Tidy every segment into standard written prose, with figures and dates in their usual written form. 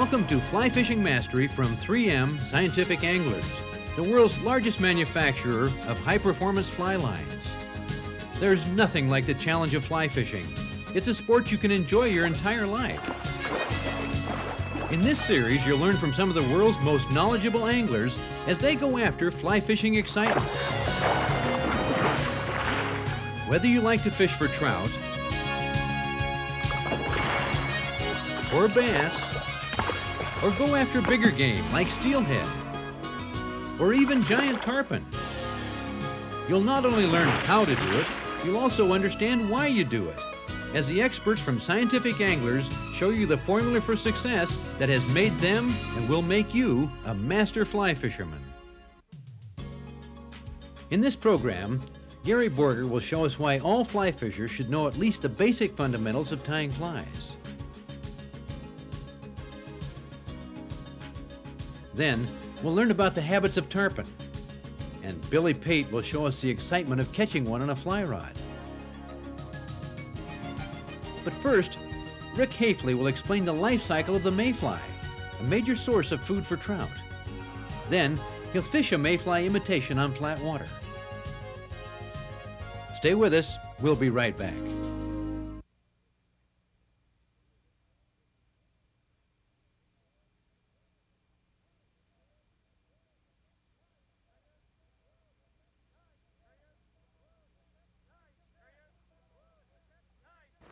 Welcome to Fly Fishing Mastery from 3M Scientific Anglers, the world's largest manufacturer of high-performance fly lines. There's nothing like the challenge of fly fishing. It's a sport you can enjoy your entire life. In this series, you'll learn from some of the world's most knowledgeable anglers as they go after fly fishing excitement. Whether you like to fish for trout, or bass, or go after bigger game like steelhead, or even giant tarpon, you'll not only learn how to do it, you'll also understand why you do it, as the experts from Scientific Anglers show you the formula for success that has made them and will make you a master fly fisherman. In this program, Gary Borger will show us why all fly fishers should know at least the basic fundamentals of tying flies. Then, we'll learn about the habits of tarpon, and Billy Pate will show us the excitement of catching one on a fly rod. But first, Rick Hafele will explain the life cycle of the mayfly, a major source of food for trout. Then, he'll fish a mayfly imitation on flat water. Stay with us, we'll be right back.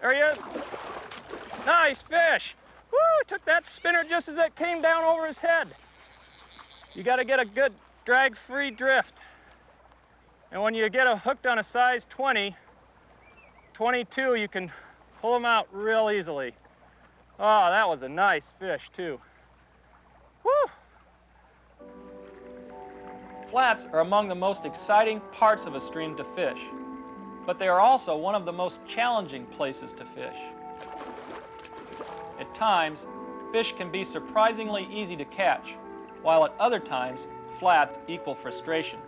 There he is. Nice fish. Woo, took that spinner just as it came down over his head. You got to get a good drag-free drift. And when you get hooked on a size 20, 22, you can pull them out real easily. Oh, that was a nice fish too. Woo! Flats are among the most exciting parts of a stream to fish, but they are also one of the most challenging places to fish. At times, fish can be surprisingly easy to catch, while at other times, flats equal frustration.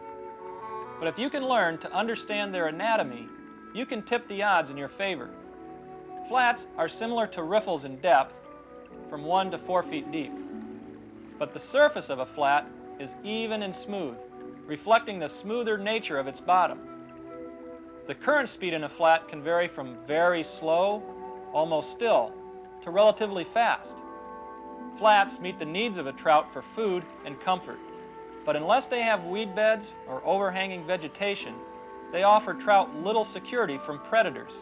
But if you can learn to understand their anatomy, you can tip the odds in your favor. Flats are similar to riffles in depth, from 1 to 4 feet deep. But the surface of a flat is even and smooth, reflecting the smoother nature of its bottom. The current speed in a flat can vary from very slow, almost still, to relatively fast. Flats meet the needs of a trout for food and comfort, but unless they have weed beds or overhanging vegetation, they offer trout little security from predators.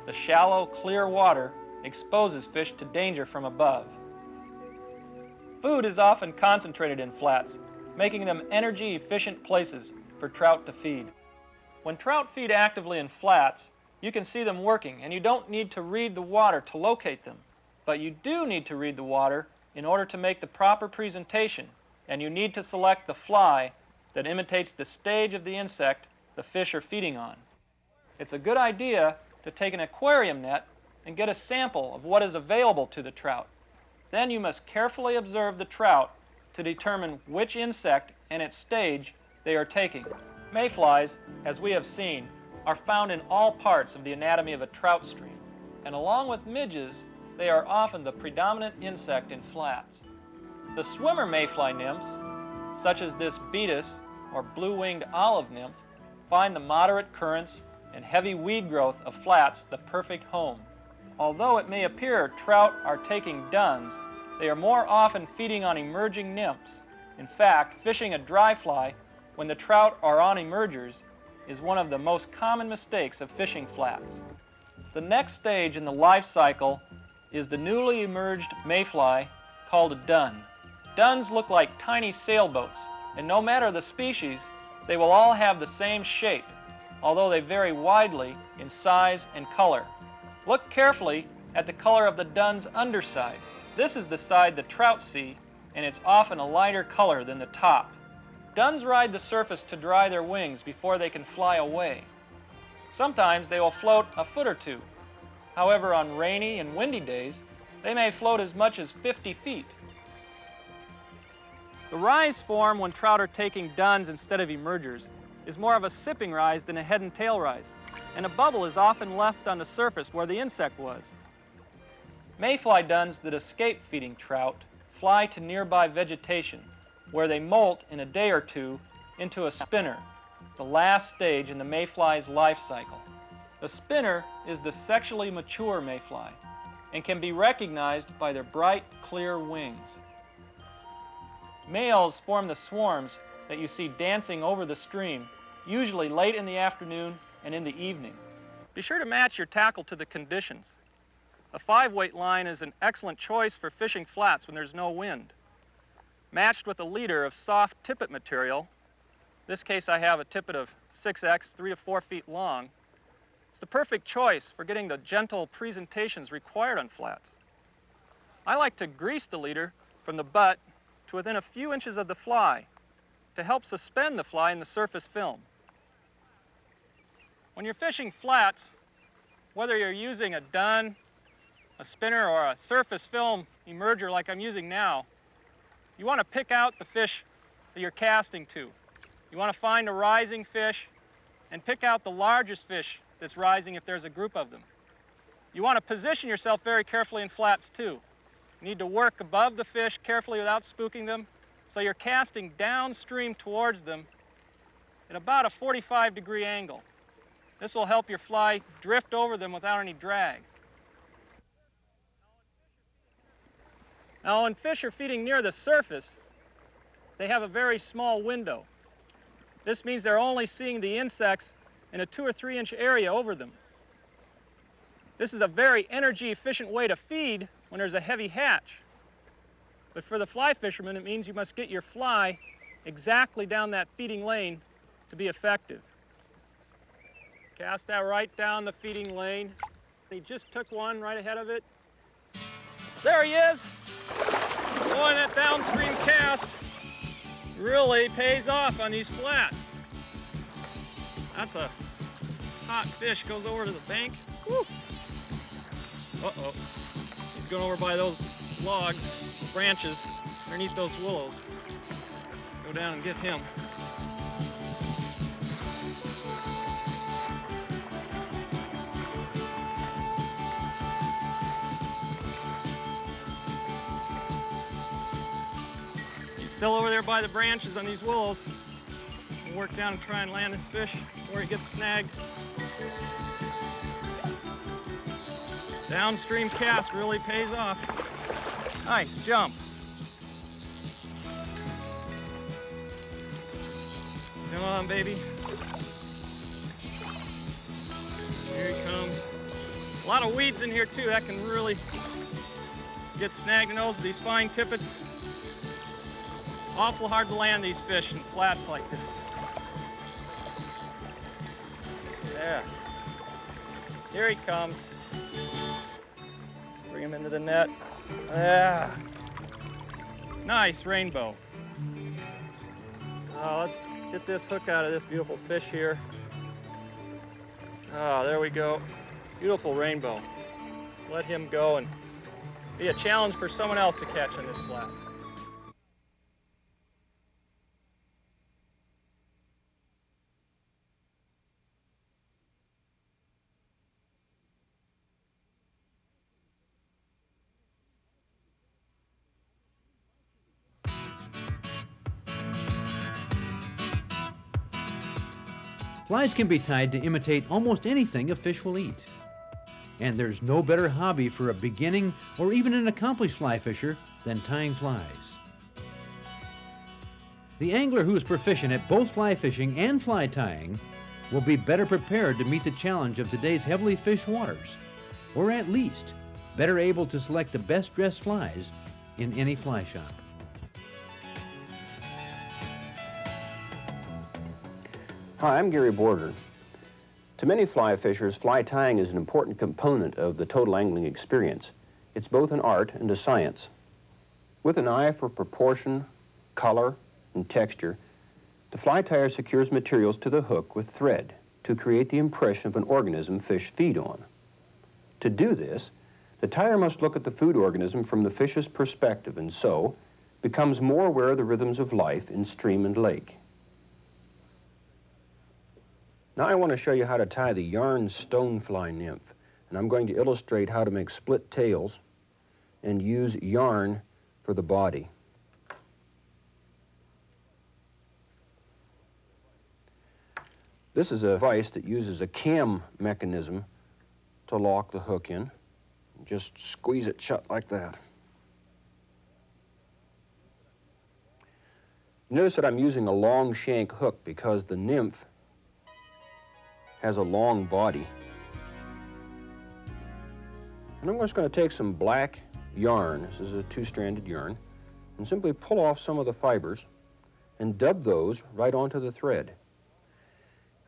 The shallow, clear water exposes fish to danger from above. Food is often concentrated in flats, making them energy-efficient places for trout to feed. When trout feed actively in flats, you can see them working, and you don't need to read the water to locate them. But you do need to read the water in order to make the proper presentation, and you need to select the fly that imitates the stage of the insect the fish are feeding on. It's a good idea to take an aquarium net and get a sample of what is available to the trout. Then you must carefully observe the trout to determine which insect and its stage they are taking. Mayflies, as we have seen, are found in all parts of the anatomy of a trout stream, and along with midges, they are often the predominant insect in flats. The swimmer mayfly nymphs, such as this beatus or blue-winged olive nymph, find the moderate currents and heavy weed growth of flats the perfect home. Although it may appear trout are taking duns, they are more often feeding on emerging nymphs. In fact, fishing a dry fly when the trout are on emergers is one of the most common mistakes of fishing flats. The next stage in the life cycle is the newly emerged mayfly called a dun. Duns look like tiny sailboats, and no matter the species, they will all have the same shape, although they vary widely in size and color. Look carefully at the color of the dun's underside. This is the side the trout see, and it's often a lighter color than the top. Duns ride the surface to dry their wings before they can fly away. Sometimes they will float a foot or two. However, on rainy and windy days, they may float as much as 50 feet. The rise form when trout are taking duns instead of emergers is more of a sipping rise than a head and tail rise, and a bubble is often left on the surface where the insect was. Mayfly duns that escape feeding trout fly to nearby vegetation, where they molt in a day or two into a spinner, the last stage in the mayfly's life cycle. The spinner is the sexually mature mayfly and can be recognized by their bright, clear wings. Males form the swarms that you see dancing over the stream, usually late in the afternoon and in the evening. Be sure to match your tackle to the conditions. A 5-weight line is an excellent choice for fishing flats when there's no wind. Matched with a leader of soft tippet material, in this case I have a tippet of 6X, 3 to 4 feet long, it's the perfect choice for getting the gentle presentations required on flats. I like to grease the leader from the butt to within a few inches of the fly to help suspend the fly in the surface film. When you're fishing flats, whether you're using a dun, a spinner, or a surface film emerger like I'm using now, you want to pick out the fish that you're casting to. You want to find a rising fish and pick out the largest fish that's rising if there's a group of them. You want to position yourself very carefully in flats too. You need to work above the fish carefully without spooking them, so you're casting downstream towards them at about a 45-degree angle. This will help your fly drift over them without any drag. Now, when fish are feeding near the surface, they have a very small window. This means they're only seeing the insects in a 2 or 3 inch area over them. This is a very energy efficient way to feed when there's a heavy hatch. But for the fly fisherman, it means you must get your fly exactly down that feeding lane to be effective. Cast that right down the feeding lane. He just took one right ahead of it. There he is! Boy, that downstream cast really pays off on these flats. That's a hot fish, goes over to the bank. Woo. Uh-oh. He's going over by those logs, branches, underneath those willows. Go down and get him. He's still over there by the branches on these willows. We'll work down and try and land this fish before he gets snagged. Downstream cast really pays off. Nice jump. Come on, baby. Here he comes. A lot of weeds in here too. That can really get snagged in those with these fine tippets. Awful hard to land these fish in flats like this. Yeah. Here he comes. Bring him into the net. Yeah. Nice rainbow. Oh, let's get this hook out of this beautiful fish here. Oh, there we go. Beautiful rainbow. Let him go and be a challenge for someone else to catch on this flat. Flies can be tied to imitate almost anything a fish will eat. And there's no better hobby for a beginning or even an accomplished fly fisher than tying flies. The angler who is proficient at both fly fishing and fly tying will be better prepared to meet the challenge of today's heavily fished waters, or at least better able to select the best dressed flies in any fly shop. Hi, I'm Gary Borger. To many fly fishers, fly tying is an important component of the total angling experience. It's both an art and a science. With an eye for proportion, color, and texture, the fly tyer secures materials to the hook with thread to create the impression of an organism fish feed on. To do this, the tyer must look at the food organism from the fish's perspective and so becomes more aware of the rhythms of life in stream and lake. Now I want to show you how to tie the yarn stonefly nymph, and I'm going to illustrate how to make split tails, and use yarn for the body. This is a vise that uses a cam mechanism to lock the hook in. Just squeeze it shut like that. Notice that I'm using a long shank hook because the nymph has a long body. And I'm just going to take some black yarn, this is a two-stranded yarn, and simply pull off some of the fibers and dub those right onto the thread.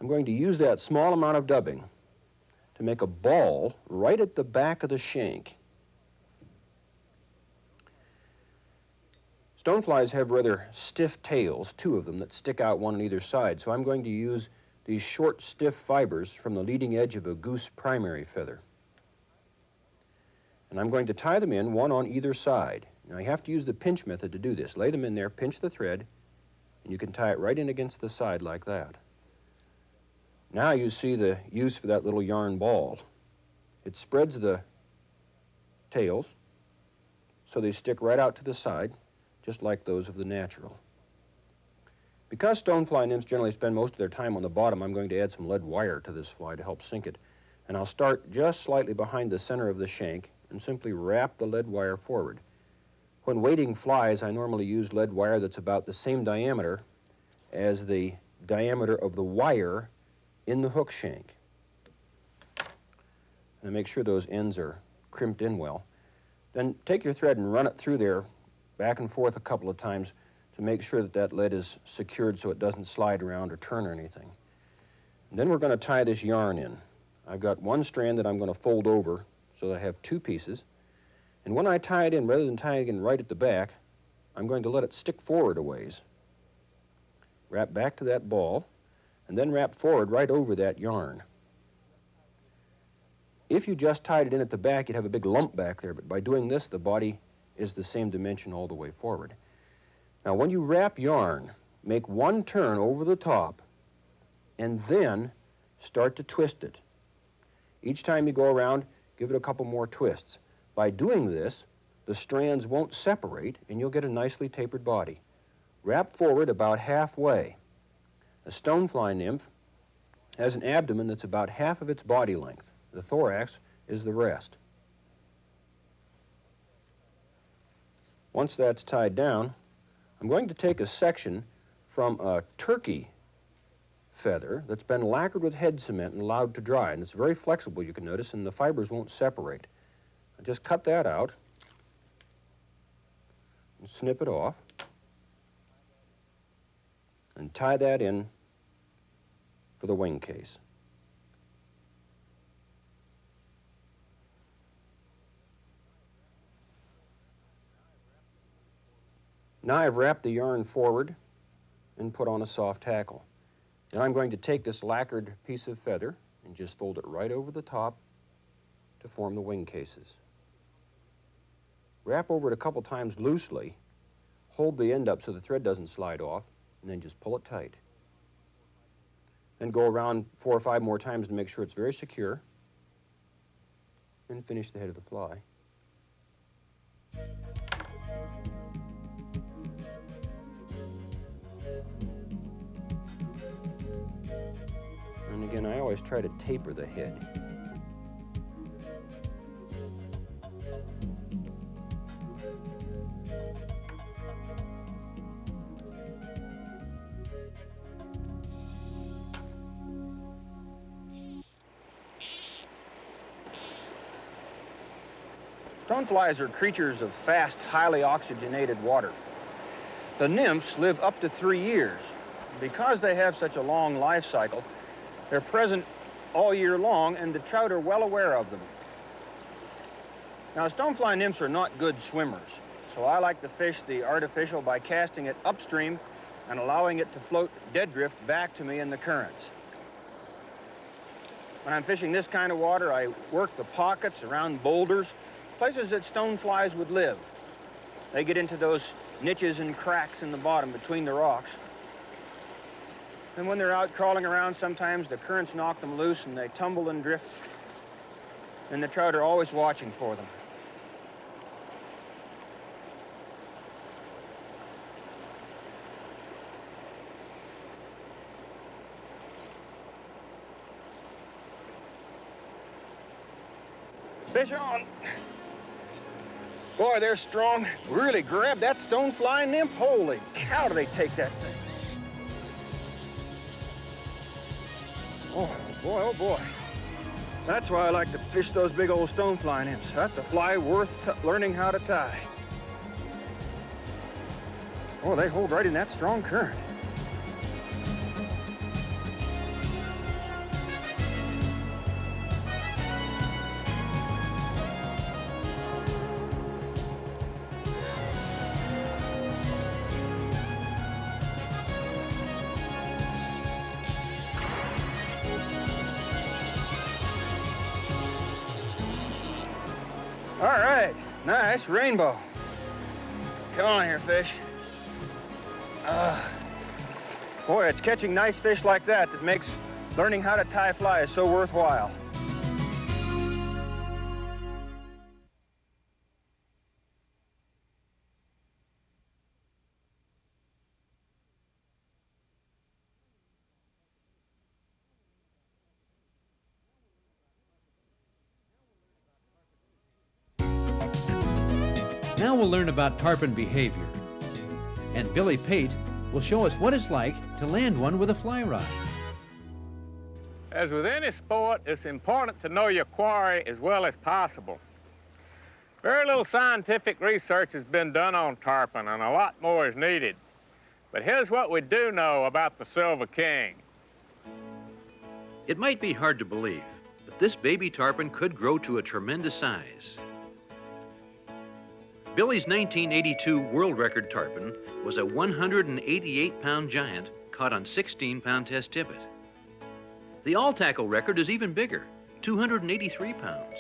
I'm going to use that small amount of dubbing to make a ball right at the back of the shank. Stoneflies have rather stiff tails, two of them that stick out one on either side, so I'm going to use these short, stiff fibers from the leading edge of a goose primary feather. And I'm going to tie them in, one on either side. Now, you have to use the pinch method to do this. Lay them in there, pinch the thread, and you can tie it right in against the side like that. Now you see the use for that little yarn ball. It spreads the tails so they stick right out to the side, just like those of the natural. Because stonefly nymphs generally spend most of their time on the bottom, I'm going to add some lead wire to this fly to help sink it. And I'll start just slightly behind the center of the shank and simply wrap the lead wire forward. When weighting flies, I normally use lead wire that's about the same diameter as the diameter of the wire in the hook shank. And make sure those ends are crimped in well. Then take your thread and run it through there back and forth a couple of times to make sure that that lead is secured so it doesn't slide around or turn or anything. And then we're going to tie this yarn in. I've got one strand that I'm going to fold over so that I have two pieces. And when I tie it in, rather than tying it in right at the back, I'm going to let it stick forward a ways. Wrap back to that ball, and then wrap forward right over that yarn. If you just tied it in at the back, you'd have a big lump back there, but by doing this, the body is the same dimension all the way forward. Now, when you wrap yarn, make one turn over the top, and then start to twist it. Each time you go around, give it a couple more twists. By doing this, the strands won't separate, and you'll get a nicely tapered body. Wrap forward about halfway. A stonefly nymph has an abdomen that's about half of its body length. The thorax is the rest. Once that's tied down, I'm going to take a section from a turkey feather that's been lacquered with head cement and allowed to dry. And it's very flexible, you can notice, and the fibers won't separate. I just cut that out and snip it off and tie that in for the wing case. Now I've wrapped the yarn forward and put on a soft tackle. Then I'm going to take this lacquered piece of feather and just fold it right over the top to form the wing cases. Wrap over it a couple times loosely, hold the end up so the thread doesn't slide off, and then just pull it tight. Then go around 4 or 5 more times to make sure it's very secure, and finish the head of the fly. And again, I always try to taper the head. Stoneflies are creatures of fast, highly oxygenated water. The nymphs live up to 3 years. Because they have such a long life cycle, they're present all year long, and the trout are well aware of them. Now, stonefly nymphs are not good swimmers, so I like to fish the artificial by casting it upstream and allowing it to float dead drift back to me in the currents. When I'm fishing this kind of water, I work the pockets around boulders, places that stoneflies would live. They get into those niches and cracks in the bottom between the rocks. And when they're out crawling around, sometimes the currents knock them loose and they tumble and drift. And the trout are always watching for them. Fish on. Boy, they're strong. Really grab that stonefly nymph. Holy cow, do they take that thing. Oh, boy, oh, boy. That's why I like to fish those big old stonefly nymphs. That's a fly worth learning how to tie. Oh, they hold right in that strong current. All right, nice rainbow. Come on here, fish. Boy, it's catching nice fish like that that makes learning how to tie flies so worthwhile. Now we'll learn about tarpon behavior. And Billy Pate will show us what it's like to land one with a fly rod. As with any sport, it's important to know your quarry as well as possible. Very little scientific research has been done on tarpon, and a lot more is needed. But here's what we do know about the Silver King. It might be hard to believe, but this baby tarpon could grow to a tremendous size. Billy's 1982 world record tarpon was a 188-pound giant caught on 16-pound test tippet. The all-tackle record is even bigger, 283 pounds.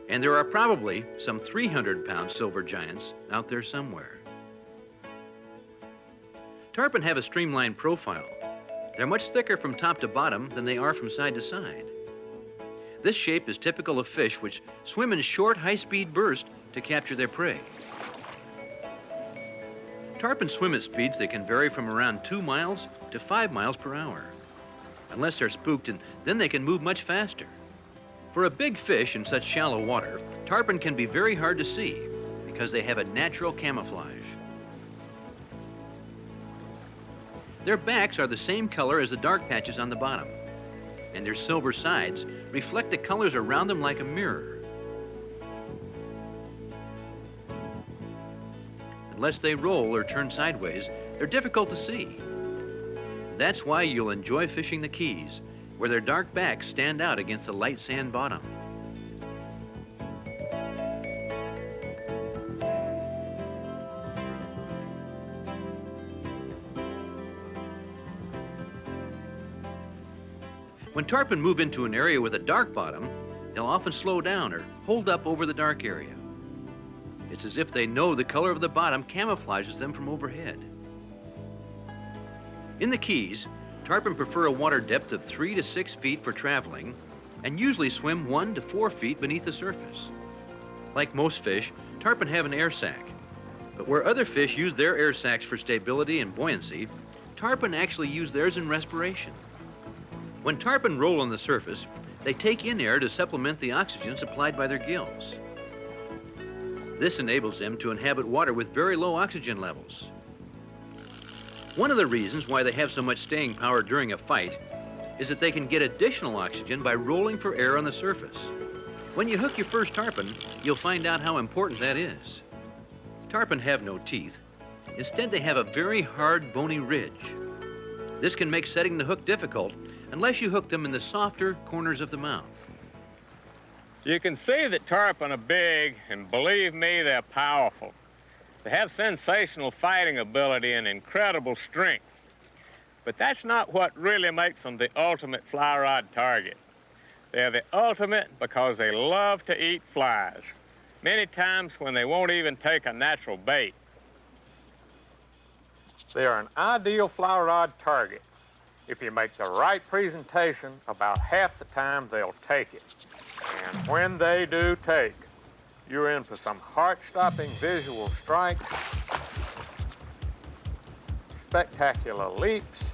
And there are probably some 300-pound silver giants out there somewhere. Tarpon have a streamlined profile. They're much thicker from top to bottom than they are from side to side. This shape is typical of fish which swim in short, high-speed bursts to capture their prey. Tarpon swim at speeds that can vary from around 2 miles to 5 miles per hour. Unless they're spooked, and then they can move much faster. For a big fish in such shallow water, tarpon can be very hard to see because they have a natural camouflage. Their backs are the same color as the dark patches on the bottom, and their silver sides reflect the colors around them like a mirror. Unless they roll or turn sideways, they're difficult to see. That's why you'll enjoy fishing the Keys, where their dark backs stand out against the light sand bottom. When tarpon move into an area with a dark bottom, they'll often slow down or hold up over the dark area. It's as if they know the color of the bottom camouflages them from overhead. In the Keys, tarpon prefer a water depth of 3 to 6 feet for traveling and usually swim 1 to 4 feet beneath the surface. Like most fish, tarpon have an air sac, but where other fish use their air sacs for stability and buoyancy, tarpon actually use theirs in respiration. When tarpon roll on the surface, they take in air to supplement the oxygen supplied by their gills. This enables them to inhabit water with very low oxygen levels. One of the reasons why they have so much staying power during a fight is that they can get additional oxygen by rolling for air on the surface. When you hook your first tarpon, you'll find out how important that is. Tarpon have no teeth. Instead, they have a very hard, bony ridge. This can make setting the hook difficult unless you hook them in the softer corners of the mouth. You can see that tarpon are big, and believe me, they're powerful. They have sensational fighting ability and incredible strength. But that's not what really makes them the ultimate fly rod target. They're the ultimate because they love to eat flies, many times when they won't even take a natural bait. They are an ideal fly rod target. If you make the right presentation, about half the time they'll take it. And when they do take, you're in for some heart-stopping visual strikes, spectacular leaps,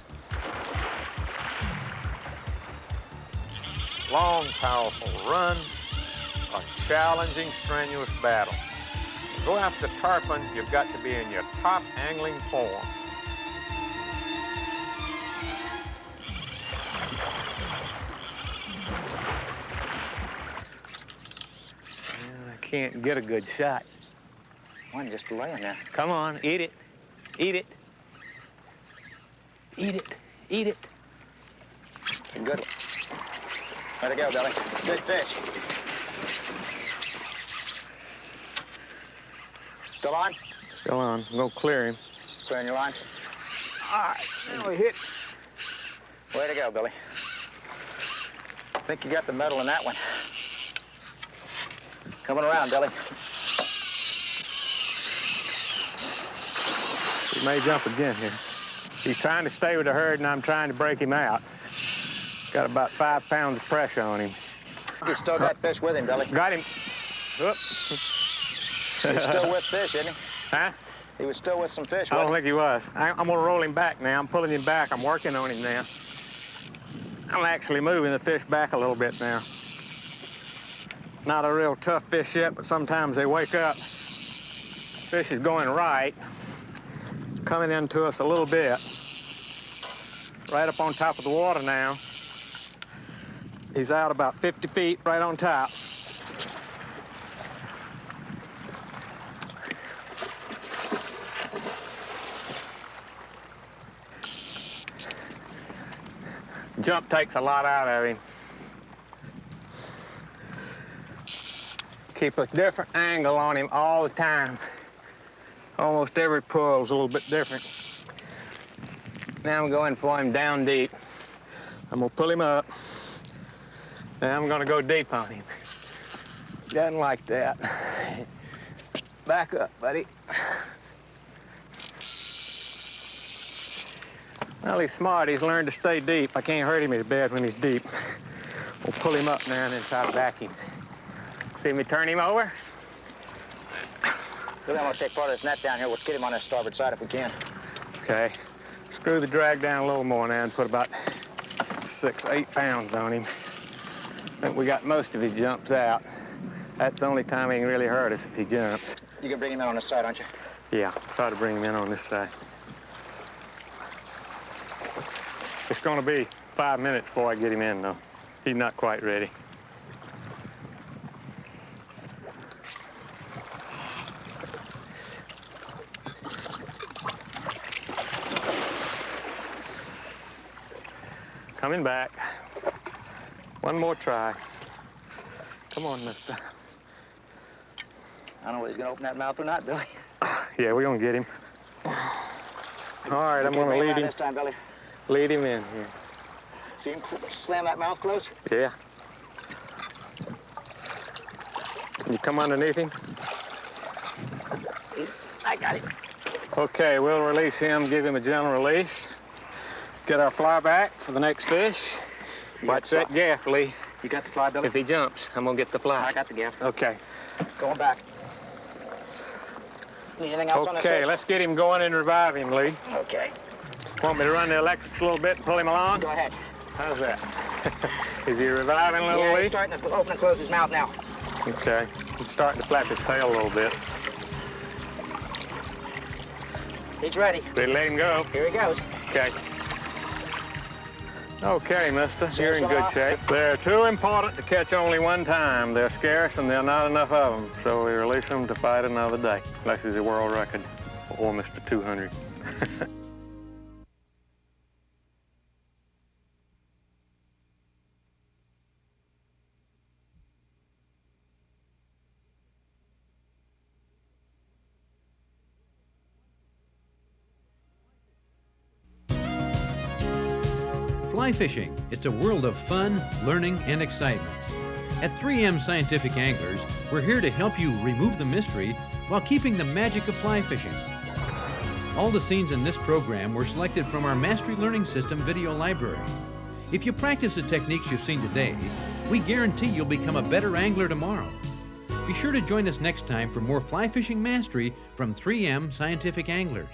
long, powerful runs, a challenging, strenuous battle. To go after tarpon, you've got to be in your top angling form. I can't get a good shot. One just laying there. Come on, eat it. Eat it. Eat it. Eat it. It's a good one. Let it go, Billy. Good fish. Still on? Still on. I'm gonna clear him. Clearing your line. All right, now we hit. Way to go, Billy. I think you got the medal in that one. Coming around, Billy. He may jump again here. He's trying to stay with the herd, and I'm trying to break him out. Got about 5 pounds of pressure on him. You still got fish with him, Billy. Got him. Whoop. He's still with fish, isn't he? Huh? He was still with some fish, I don't wasn't think he was. I'm gonna roll him back now. I'm pulling him back. I'm working on him now. I'm actually moving the fish back a little bit now. Not a real tough fish yet, but sometimes they wake up. Fish is going right. Coming into us a little bit. Right up on top of the water now. He's out about 50 feet right on top. Jump takes a lot out of him. Keep a different angle on him all the time. Almost every pull is a little bit different. Now I'm going for him down deep. I'm gonna pull him up. Now I'm gonna go deep on him. Doesn't like that. Back up, buddy. Well, he's smart. He's learned to stay deep. I can't hurt him as bad when he's deep. We'll pull him up now and then try to back him. See me turn him over? Billy, I'm gonna take part of this net down here. We'll get him on his starboard side if we can. Okay. Screw the drag down a little more now and put about 6, 8 pounds on him. I think we got most of his jumps out. That's the only time he can really hurt us if he jumps. You can bring him in on this side, aren't you? Yeah, try to bring him in on this side. It's gonna be 5 minutes before I get him in, though. He's not quite ready. Coming back. One more try. Come on, mister. I don't know whether he's gonna open that mouth or not, Billy. Yeah, we're gonna get him. All right, I'm gonna lead him. This time, Billy. Lead him in here. See him slam that mouth close? Yeah. Can you come underneath him? I got him. Okay, we'll release him, give him a gentle release. Get our fly back for the next fish. Watch that gaff, Lee. You got the fly, Billy? If he jumps, I'm gonna get the fly. I got the gaff. Okay. Going back. Need anything else on this Okay, fish? let's get him going and revive him, Lee. Okay. Want me to run the electrics a little bit and pull him along? Go ahead. How's that? Is he reviving a little, Yeah, Lee? he's starting to open and close his mouth now. Okay. He's starting to flap his tail a little bit. He's ready. Ready to let him go? Here he goes. Okay. Okay, mister, So you're in good off. shape. They're too important to catch only one time. They're scarce and there are not enough of them, so we release them to fight another day. Unless it's a world record or Mr. 200. Fly fishing, it's a world of fun, learning, and excitement. At 3M Scientific Anglers, we're here to help you remove the mystery while keeping the magic of fly fishing. All the scenes in this program were selected from our Mastery Learning System video library. If you practice the techniques you've seen today, we guarantee you'll become a better angler tomorrow. Be sure to join us next time for more fly fishing mastery from 3M Scientific Anglers.